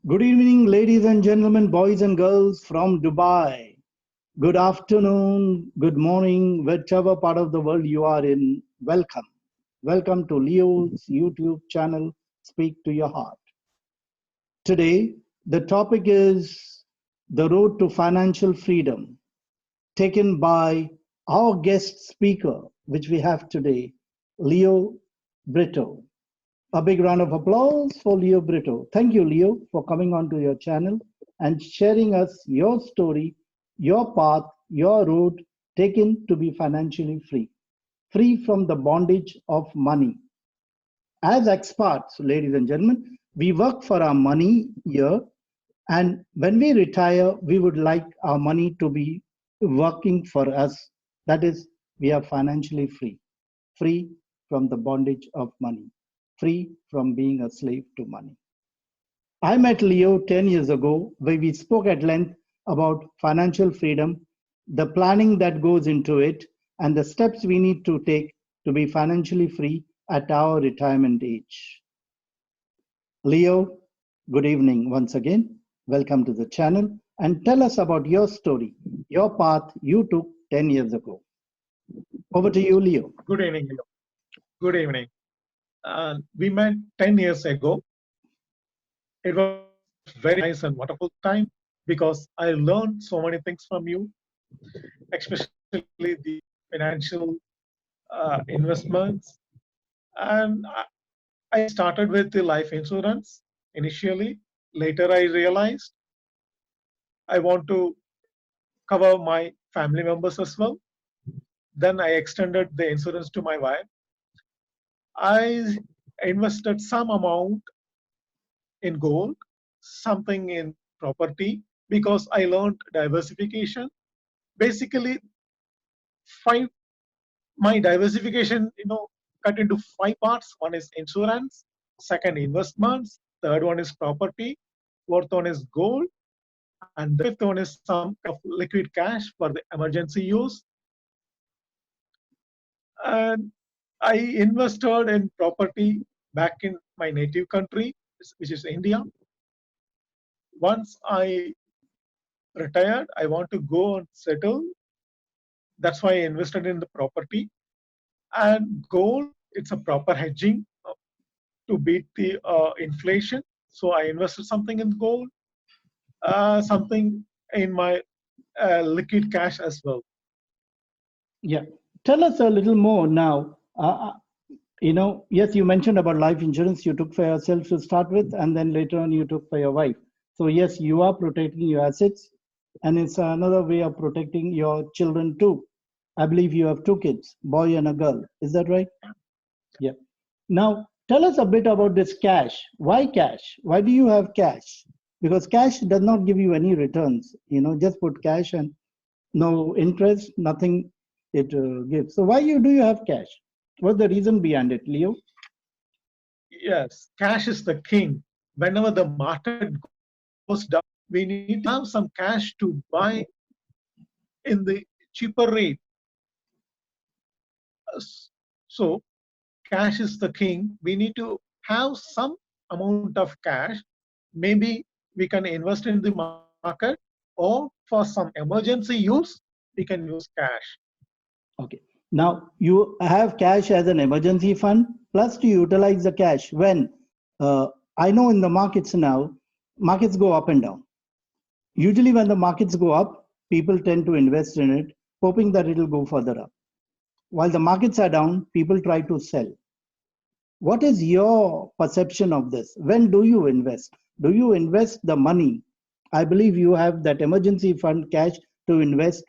Good evening, ladies and gentlemen, boys and girls from Dubai. Good afternoon, good morning, whichever part of the world you are in. Welcome. Welcome to Leo's YouTube channel, Speak to Your Heart. Today, the topic is the road to financial freedom, taken by our guest speaker, which we have today, Leo Brito. A big round of applause for Leo Brito. Thank you, Leo, for coming onto your channel and sharing us your story, your path, your road taken to be financially free, free from the bondage of money. As experts, ladies and gentlemen, we work for our money here, and when we retire, we would like our money to be working for us. That is, we are financially free, free from the bondage of money, free from being a slave to money. I met Leo 10 years ago, where we spoke at length about financial freedom, the planning that goes into it, and the steps we need to take to be financially free at our retirement age. Leo, good evening once again. Welcome to the channel and tell us about your story, your path you took 10 years ago. Over to you, Leo. Good evening. Good evening. We met 10 years ago. It was very nice and wonderful time because I learned so many things from you, especially the financial investments. And I started with the life insurance initially. Later, I realized I want to cover my family members as well. Then I extended the insurance to my wife. I invested some amount in gold, something in property, because I learned diversification. Basically, my diversification, cut into 5 parts. One is insurance, second investments, third one is property, fourth one is gold, and the fifth one is some of liquid cash for the emergency use. And I invested in property back in my native country, which is India. Once I retired, I want to go and settle. That's why I invested in the property. And gold, it's a proper hedging to beat the inflation. So I invested something in gold, something in my liquid cash as well. Yeah. Tell us a little more now. Yes, you mentioned about life insurance you took for yourself to start with, and then later on you took for your wife. So yes, you are protecting your assets, and it's another way of protecting your children too. I believe you have 2 kids, boy and a girl. Is that right? Yeah. Now, tell us a bit about this cash. Why cash? Why do you have cash? Because cash does not give you any returns. Just put cash and no interest, nothing it gives. So why do you have cash? What's the reason behind it, Leo? Yes, cash is the king. Whenever the market goes down, we need to have some cash to buy in the cheaper rate. So cash is the king. We need to have some amount of cash. Maybe we can invest in the market, or for some emergency use, we can use cash. Okay. Now you have cash as an emergency fund, plus to utilize the cash when I know in the markets now, markets go up and down. Usually when the markets go up, people tend to invest in it, hoping that it will go further up. While the markets are down, people try to sell. What is your perception of this? When do you invest? Do you invest the money? I believe you have that emergency fund cash to invest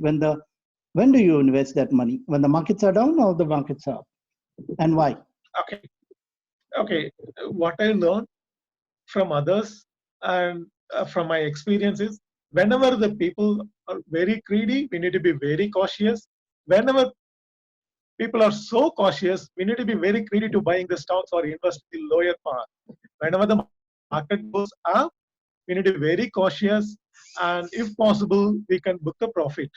when do you invest that money? When the markets are down or the markets are up? And why? Okay. What I learned from others and from my experiences, whenever the people are very greedy, we need to be very cautious. Whenever people are so cautious, we need to be very greedy to buying the stocks or invest in the lower part. Whenever the market goes up, we need to be very cautious, and if possible, we can book the profit.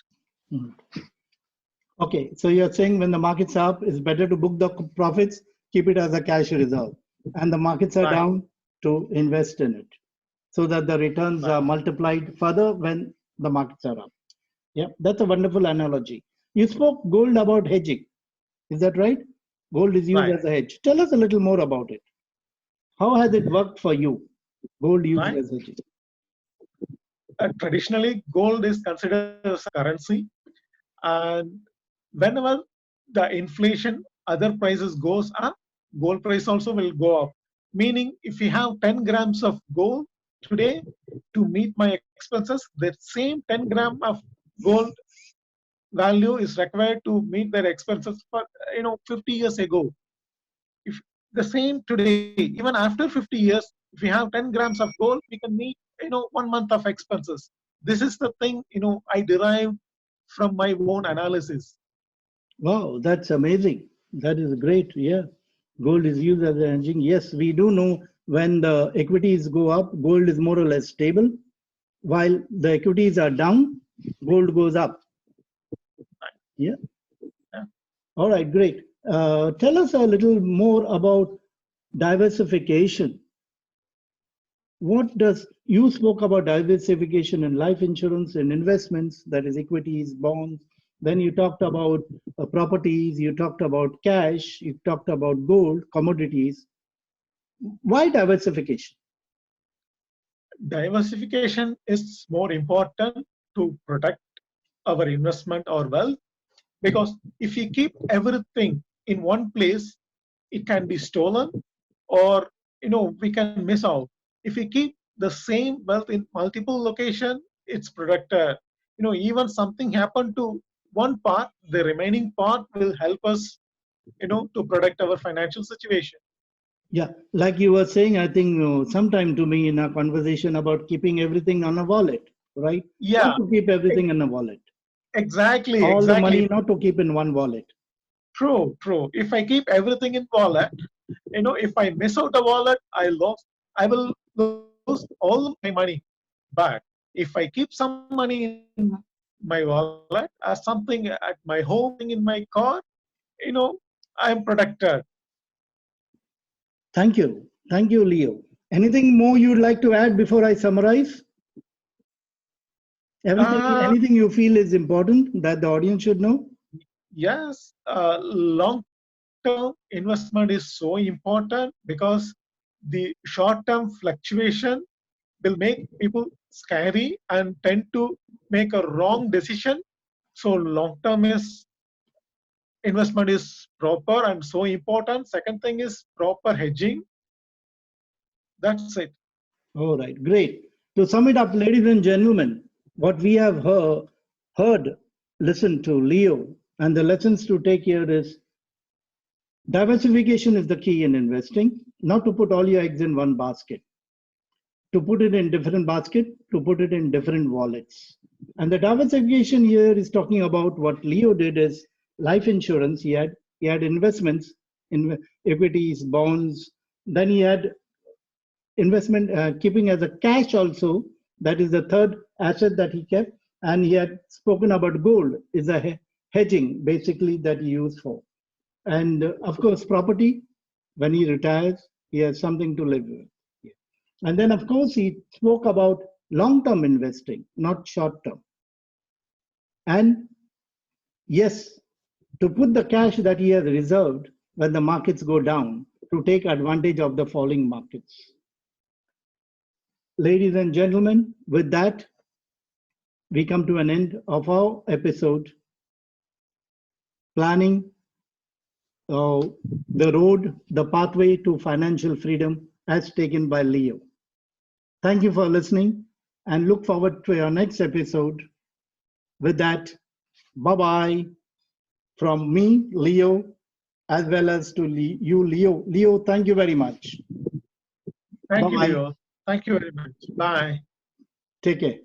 Okay, so you're saying when the market's up, it's better to book the profits, keep it as a cash reserve, and the markets are down to invest in it. so that the returns are multiplied further when the markets are up. Yeah, that's a wonderful analogy. You spoke gold about hedging. Is that right? Gold is used Right. as a hedge. Tell us a little more about it. How has it worked for you? Gold used Right. as hedging. Traditionally, gold is considered as a currency, and whenever the inflation, other prices goes up, gold price also will go up. Meaning, if you have 10 grams of gold today to meet my expenses, the same 10 gram of gold value is required to meet their expenses for 50 years ago. If the same today, even after 50 years, if we have 10 grams of gold, we can meet 1 month of expenses. This is the thing I derived from my own analysis. Wow, that's amazing. That is great. Yeah. Gold is used as a hedging. Yes, we do know when the equities go up, gold is more or less stable. While the equities are down, gold goes up. Yeah. Yeah. All right, great. Tell us a little more about diversification. What does you spoke about diversification in life insurance and investments, that is equities, bonds. Then you talked about properties, you talked about cash, you talked about gold, commodities. Why diversification? Diversification is more important to protect our investment or wealth, because if you keep everything in one place, it can be stolen, or we can miss out. If we keep the same wealth in multiple location, it's protected. Even something happened to one part, the remaining part will help us to protect our financial situation. Yeah, like you were saying, I think sometime to me in our conversation about keeping everything on a wallet, right? Not Yeah, to keep everything in a wallet. exactly, All the exactly. money not to keep in one wallet. True. If I keep everything in wallet, if I miss out a wallet, I will lose all my money. But if I keep some money in my wallet as something at my home, something in my car, I'm protected. Thank you. Thank you, Leo. Anything more you'd like to add before I summarize? Uh, Anything you feel is important that the audience should know? yes, long-term investment is so important, because the short-term fluctuation will make people scary and tend to make a wrong decision. So long-term is investment is proper and so important. Second thing is proper hedging. That's it. All right, great. To sum it up, ladies and gentlemen, what we have heard, listened to Leo, and the lessons to take here is diversification is the key in investing, not to put all your eggs in one basket, to put it in different basket, to put it in different wallets. And the diversification here is talking about what Leo did is life insurance. He had investments in equities, bonds. Then he had investment keeping as a cash also. That is the third asset that he kept. And he had spoken about gold is a hedging basically that he used for. And of course, property. When he retires, he has something to live with. And then, of course, he spoke about long term investing, not short term. And yes, to put the cash that he has reserved when the markets go down to take advantage of the falling markets. Ladies and gentlemen, with that, we come to an end of our episode planning the road, the pathway to financial freedom as taken by Leo. Thank you for listening and look forward to your next episode. With that, bye bye from me, Leo, as well as to you, Leo. Leo, thank you very much. Thank Bye you, bye. Leo. Thank you very much. Bye. Take care.